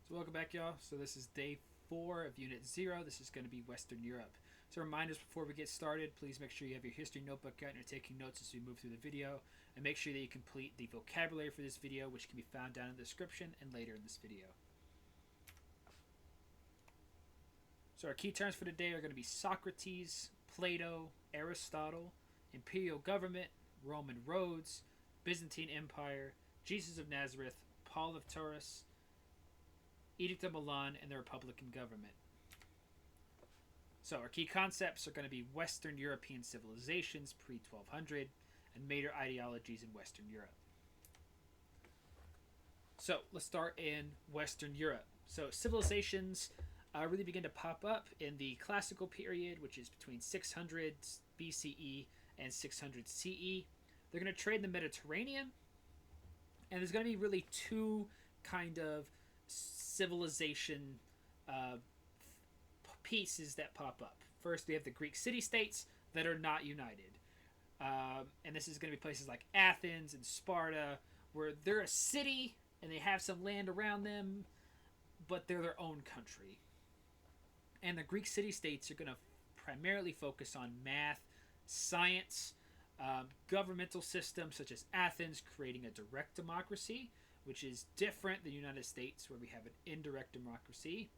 So welcome back, y'all. So this is day 4 of Unit 0. This is going to be Western Europe. So reminders before we get started, please make sure you have your history notebook out and you're taking notes as we move through the video. And make sure that you complete the vocabulary for this video, which can be found down in the description and later in this video. So our key terms for today are going to be Socrates, Plato, Aristotle, Imperial Government, Roman roads, Byzantine Empire, Jesus of Nazareth, Paul of Taurus, Edict of Milan, and the Republican government. So our key concepts are going to be Western European civilizations pre-1200 and major ideologies in Western Europe. So let's start in Western Europe. So civilizations really begin to pop up in the classical period, which is between 600 BCE and 600 CE. They're going to trade in the Mediterranean, and there's going to be really two kind of civilization pieces that pop up. First, we have the Greek city-states that are not united. And this is going to be places like Athens and Sparta, where they're a city and they have some land around them, but they're their own country. And the Greek city-states are going to primarily focus on math, science, governmental systems such as Athens, creating a direct democracy, which is different than the United States, where we have an indirect democracy.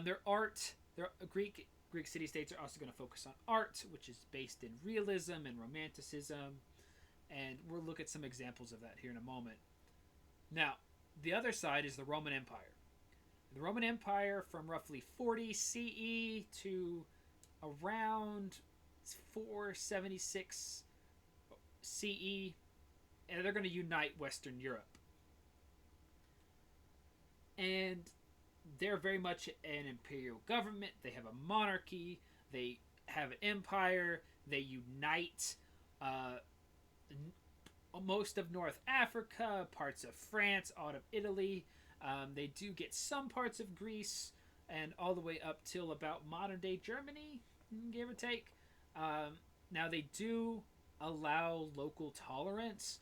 Their art, their Greek city-states are also going to focus on art, which is based in realism and romanticism, and we'll look at some examples of that here in a moment. Now, the other side is the Roman Empire. The Roman Empire, from roughly 40 CE to around 476 CE, and they're going to unite Western Europe. And they're very much an imperial government. They have a monarchy. They have an empire. They unite most of North Africa, parts of France, all of Italy. They do get some parts of Greece, and all the way up till about modern-day Germany, give or take. Now, they do allow local tolerance.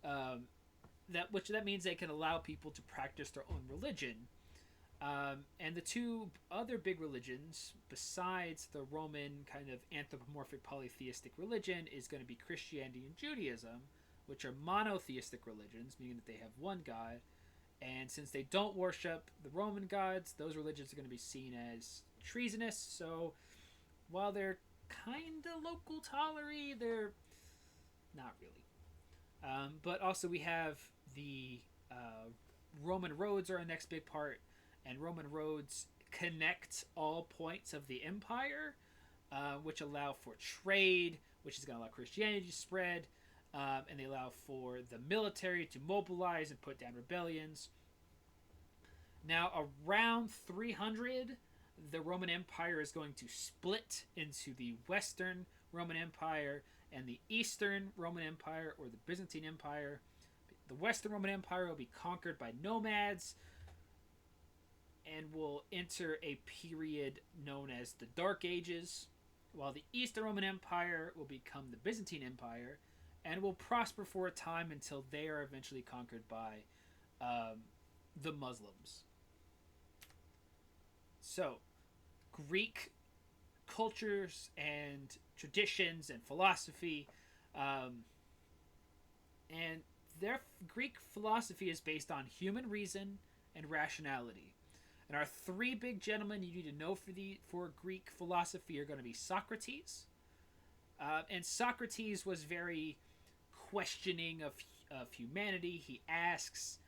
That means they can allow people to practice their own religion. And the two other big religions, besides the Roman kind of anthropomorphic polytheistic religion, is going to be Christianity and Judaism, which are monotheistic religions, meaning that they have one god. And since they don't worship the Roman gods, those religions are going to be seen as treasonous. So while they're kind of local tolerant, they're not really. But also we have the Roman roads are our next big part. And Roman roads connect all points of the empire, which allow for trade, which is going to allow Christianity to spread, and they allow for the military to mobilize and put down rebellions. Now, around 300, the Roman Empire is going to split into the Western Roman Empire and the Eastern Roman Empire, or the Byzantine Empire. The Western Roman Empire will be conquered by nomads and will enter a period known as the Dark Ages, while the Eastern Roman Empire will become the Byzantine Empire and will prosper for a time until they are eventually conquered by the Muslims. So, Greek cultures and traditions and philosophy, and their Greek philosophy is based on human reason and rationality. And our three big gentlemen you need to know for Greek philosophy are going to be Socrates. And Socrates was very questioning of humanity. He asks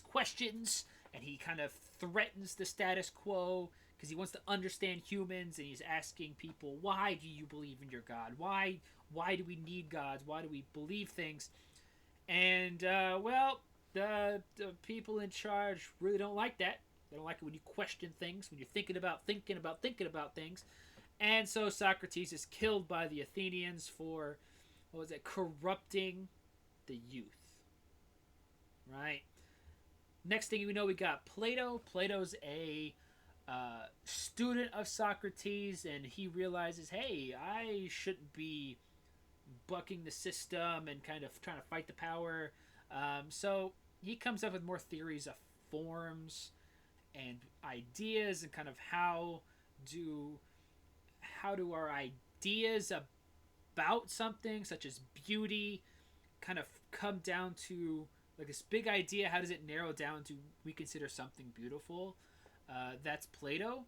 questions, and he kind of threatens the status quo because he wants to understand humans, and he's asking people, why do you believe in your God? Why do we need gods? Why do we believe things? And, the people in charge really don't like that. They don't like it when you question things, when you're thinking about things. And so Socrates is killed by the Athenians for, corrupting the youth. Right? Next thing we know, we got Plato. Plato's a student of Socrates, and he realizes, hey, I shouldn't be bucking the system and kind of trying to fight the power. So he comes up with more theories of forms and ideas, and kind of do how do our ideas about something such as beauty kind of come down to like this big idea. How does it narrow down to we consider something beautiful? That's Plato.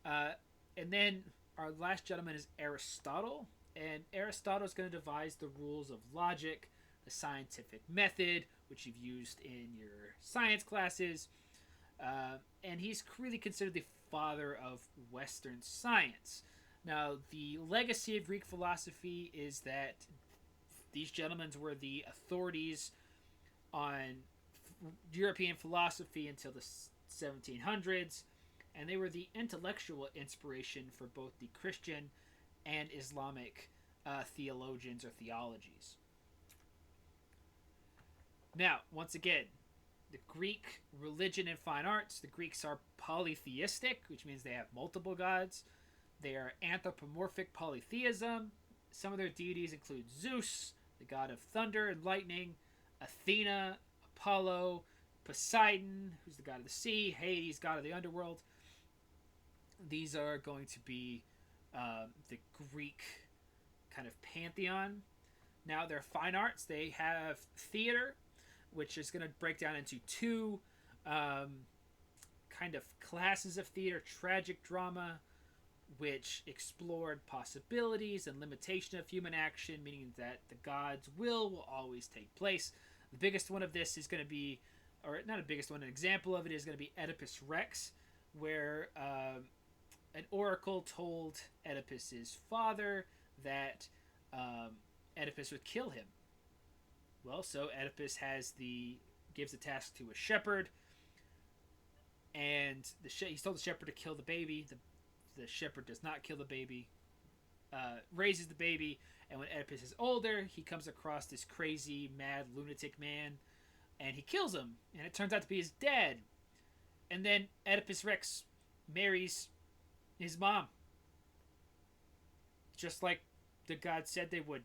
And then our last gentleman is Aristotle. And Aristotle is going to devise the rules of logic, the scientific method, which you've used in your science classes. And he's really considered the father of Western science. Now, the legacy of Greek philosophy is that these gentlemen were the authorities on European philosophy until the 1700s, and they were the intellectual inspiration for both the Christian and Islamic theologians or theologies. Now, once again, the Greek religion and fine arts, the Greeks are polytheistic, which means they have multiple gods. They are anthropomorphic polytheism. Some of their deities include Zeus, the god of thunder and lightning, Athena, Apollo, Poseidon, who's the god of the sea, Hades, god of the underworld. These are going to be the Greek kind of pantheon. Now, their fine arts, they have theater, which is going to break down into two kind of classes of theater: tragic drama, which explored possibilities and limitation of human action, meaning that the god's will always take place. The biggest one of this is going to be, or not a biggest one, an example of it is going to be Oedipus Rex, where an oracle told Oedipus's father that Oedipus would kill him. Well, so Oedipus gives the task to a shepherd, and he's told the shepherd to kill the baby. The shepherd does not kill the baby, raises the baby, and when Oedipus is older, he comes across this crazy, mad, lunatic man, and he kills him, and it turns out to be his dad. And then Oedipus Rex marries his mom, just like the god said they would.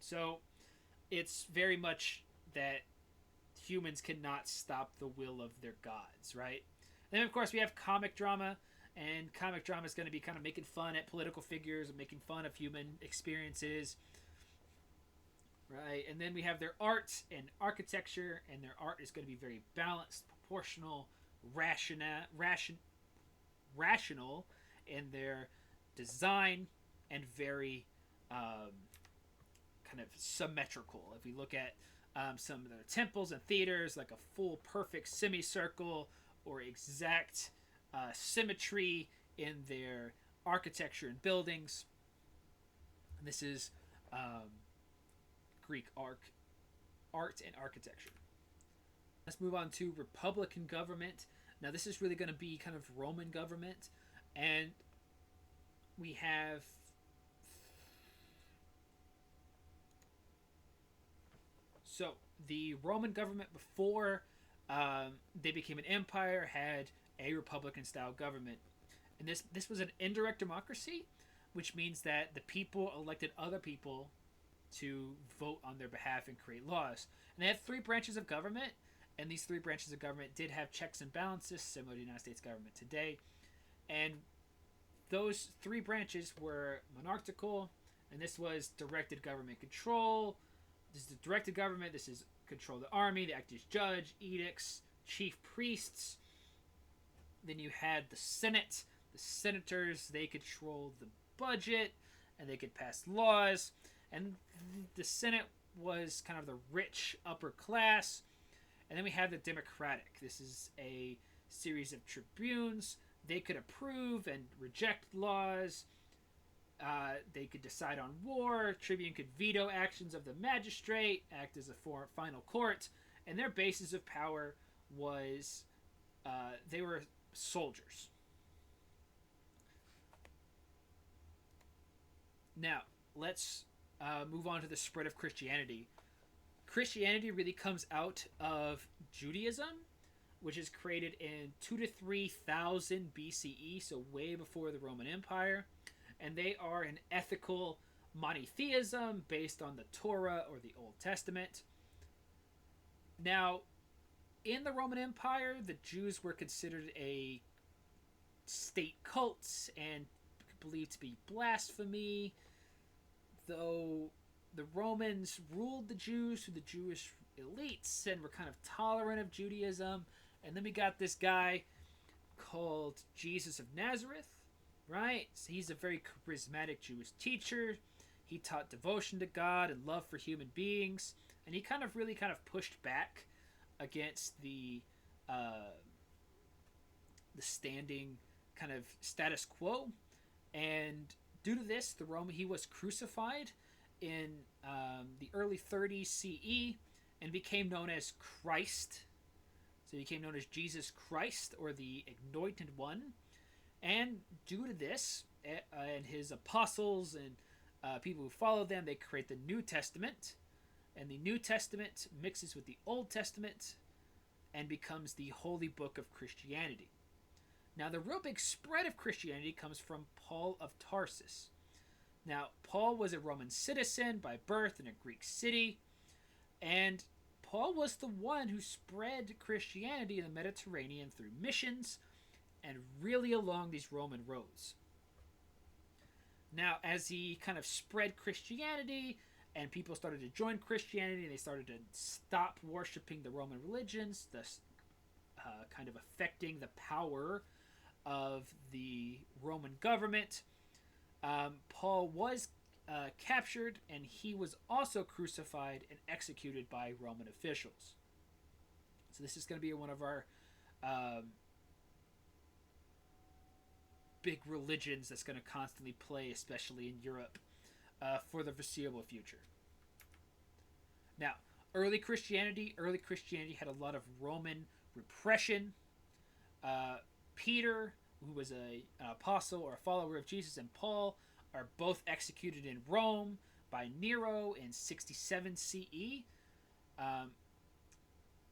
So it's very much that humans cannot stop the will of their gods, right? And then, of course, we have comic drama. And comic drama is going to be kind of making fun at political figures and making fun of human experiences, right? And then we have their art and architecture, and their art is going to be very balanced, proportional, rational in their design, and very kind of symmetrical. If we look at some of their temples and theaters, like a full, perfect semicircle or exact symmetry in their architecture and buildings. And this is Greek art and architecture. Let's move on to republican government. Now, this is really going to be kind of Roman government, and we have so the Roman government before they became an empire had a republican-style government. And this was an indirect democracy, which means that the people elected other people to vote on their behalf and create laws. And they had three branches of government, and these three branches of government did have checks and balances, similar to the United States government today. And those three branches were monarchical, and this was directed government control. This is the directed government. This is control of the army, the act as judge, edicts, chief priests. Then you had the Senate. The senators, they controlled the budget, and they could pass laws. And the Senate was kind of the rich upper class. And then we have the democratic. This is a series of tribunes. They could approve and reject laws. They could decide on war. Tribune could veto actions of the magistrate, act as a final court. And their basis of power was they were soldiers. Now, let's move on to the spread of Christianity. Christianity really comes out of Judaism, which is created in 2 to 3,000 BCE, so way before the Roman Empire. And they are an ethical monotheism based on the Torah or the Old Testament. Now, in the Roman Empire, the Jews were considered a state cult and believed to be blasphemy, though the Romans ruled the Jews through the Jewish elites and were kind of tolerant of Judaism. And then we got this guy called Jesus of Nazareth, right? So he's a very charismatic Jewish teacher. He taught devotion to God and love for human beings, and he really pushed back against the standing kind of status quo. And due to this, he was crucified in the early 30s CE and became known as Christ. So he became known as Jesus Christ, or the Anointed One. And due to this, and his apostles and people who follow them, they create the New Testament. And the New Testament mixes with the Old Testament and becomes the holy book of Christianity. Now, the real big spread of Christianity comes from Paul of Tarsus. Now, Paul was a Roman citizen by birth in a Greek city, and Paul was the one who spread Christianity in the Mediterranean through missions and really along these Roman roads. Now, as he kind of spread Christianity and people started to join Christianity and they started to stop worshiping the Roman religions, thus kind of affecting the power of the Roman government, Paul was captured, and he was also crucified and executed by Roman officials. So this is going to be one of our big religions that's going to constantly play, especially in Europe, for the foreseeable future. Now, early Christianity had a lot of Roman repression. Peter, who was an apostle or a follower of Jesus, and Paul are both executed in Rome by Nero in 67 CE.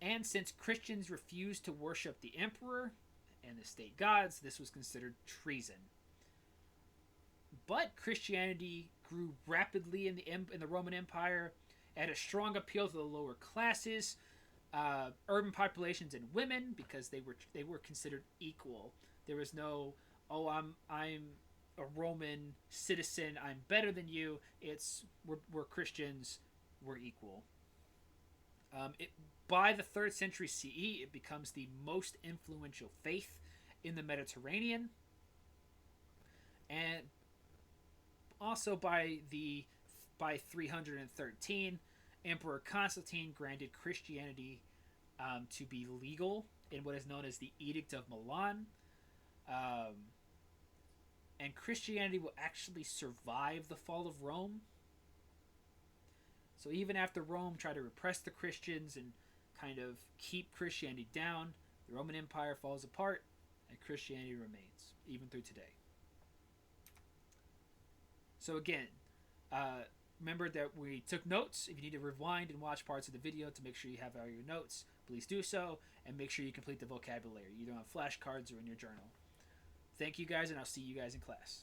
And since Christians refused to worship the emperor and the state gods, this was considered treason. But Christianity grew rapidly in the Roman Empire. It had a strong appeal to the lower classes, urban populations, and women, because they were considered equal. There was no, oh, I'm a Roman citizen, I'm better than you. It's we're Christians, we're equal. By the 3rd century CE, it becomes the most influential faith in the Mediterranean. And also by 313, Emperor Constantine granted Christianity to be legal in what is known as the Edict of Milan. And Christianity will actually survive the fall of Rome. So even after Rome tried to repress the Christians and kind of keep Christianity down, the Roman Empire falls apart and Christianity remains, even through today. So again, remember that we took notes. If you need to rewind and watch parts of the video to make sure you have all your notes, please do so, and make sure you complete the vocabulary, either on flashcards or in your journal. Thank you guys, and I'll see you guys in class.